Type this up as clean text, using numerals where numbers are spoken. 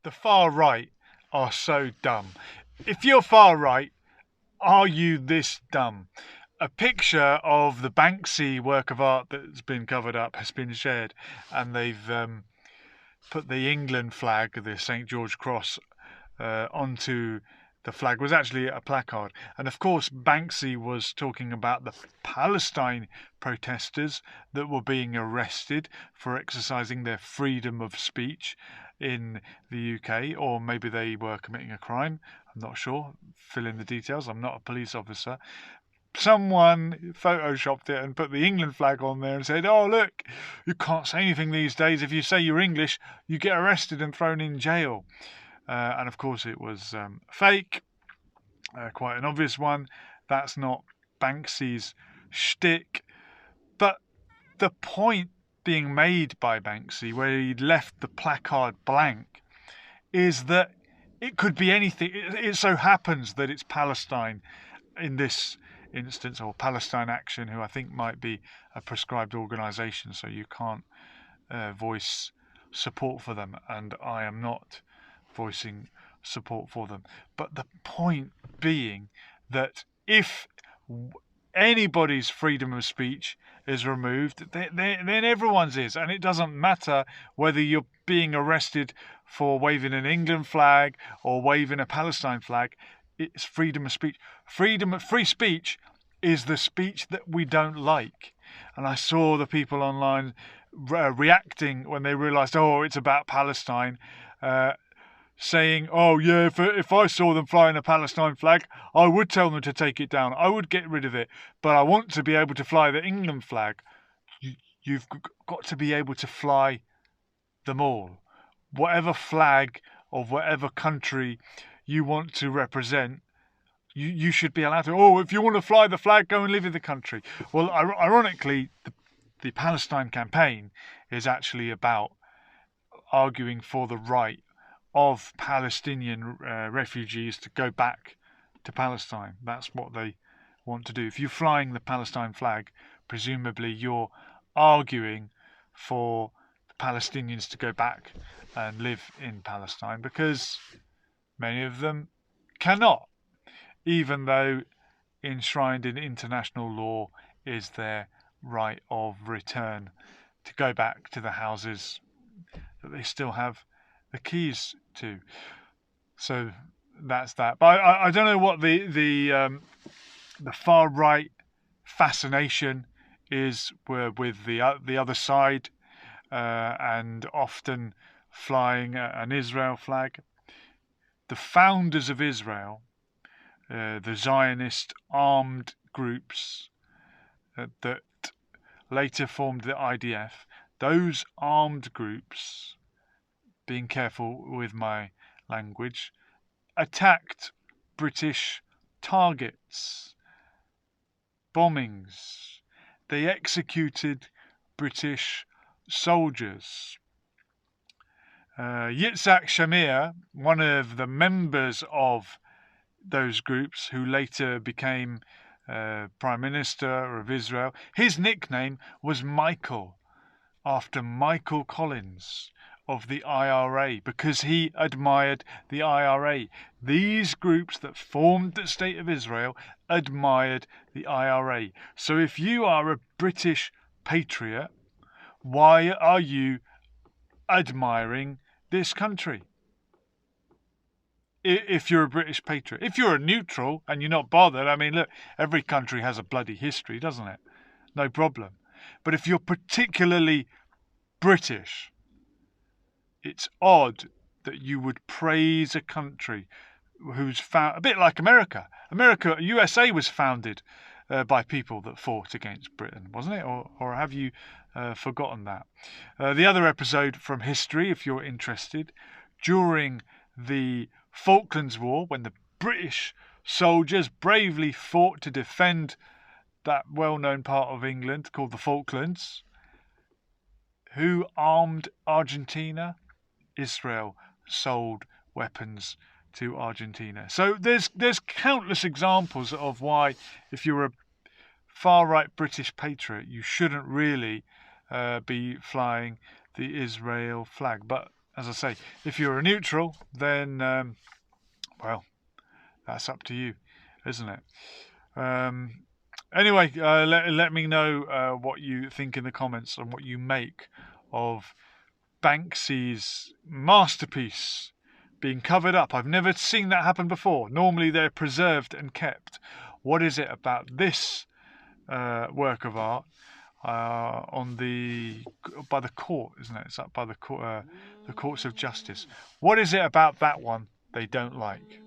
the far right are so dumb. If you're far right, are you this dumb? A picture of the Banksy work of art that's been covered up has been shared, and they've put the England flag, the St. George Cross, onto the flag. It was actually a placard. And of course, Banksy was talking about the Palestine protesters that were being arrested for exercising their freedom of speech in the UK, or maybe they were committing a crime. I'm not sure. Fill in the details. I'm not a police officer. Someone photoshopped it and put the England flag on there and said, oh, look, you can't say anything these days. If you say you're English, you get arrested and thrown in jail. And of course, it was fake, quite an obvious one. That's not Banksy's shtick. But the point being made by Banksy, where he left the placard blank, is that it could be anything. It so happens that it's Palestine in this instance, or Palestine Action, who I think might be a proscribed organisation, so you can't voice support for them, and I am not voicing support for them. But the point being that if anybody's freedom of speech is removed, then everyone's is, and it doesn't matter whether you're being arrested for waving an England flag or waving a Palestine flag. It's freedom of speech. Free speech is the speech that we don't like. And I saw the people online reacting when they realised, oh, it's about Palestine, saying, oh yeah, if I saw them flying a Palestine flag, I would tell them to take it down. I would get rid of it. But I want to be able to fly the England flag. You've got to be able to fly them all. Whatever flag of whatever country you want to represent, you should be allowed to. Oh, if you want to fly the flag, go and live in the country. Well, ironically, the Palestine campaign is actually about arguing for the right of Palestinian refugees to go back to Palestine. That's what they want to do. If you're flying the Palestine flag, presumably you're arguing for the Palestinians to go back and live in Palestine, because many of them cannot, even though enshrined in international law is their right of return to go back to the houses that they still have the keys to. So that's that. But I don't know what the far right fascination is with the other side, and often flying an Israel flag. The founders of Israel, the Zionist armed groups that later formed the IDF, those armed groups, being careful with my language, attacked British targets, bombings. They executed British soldiers. Yitzhak Shamir, one of the members of those groups who later became Prime Minister of Israel, his nickname was Michael, after Michael Collins of the IRA, because he admired the IRA. These groups that formed the State of Israel admired the IRA. So if you are a British patriot, why are you admiring this country? If you're a British patriot. If you're a neutral and you're not bothered, I mean, look, every country has a bloody history, doesn't it? No problem. But if you're particularly British, it's odd that you would praise a country who's found, a bit like America. USA was founded by people that fought against Britain, wasn't it? Or have you forgotten that? The other episode from history, if you're interested, during the Falklands War, when the British soldiers bravely fought to defend that well-known part of England called the Falklands, who armed Argentina? Israel sold weapons to Argentina. So there's countless examples of why, if you're a far-right British patriot, you shouldn't really be flying the Israel flag. But as I say, if you're a neutral, then, well, that's up to you, isn't it? Anyway, let me know what you think in the comments and what you make of Banksy's masterpiece being covered up. I've never seen that happen before. Normally they're preserved and kept. What is it about this work of art by the court, isn't it? It's up by the court, the courts of justice. What is it about that one they don't like?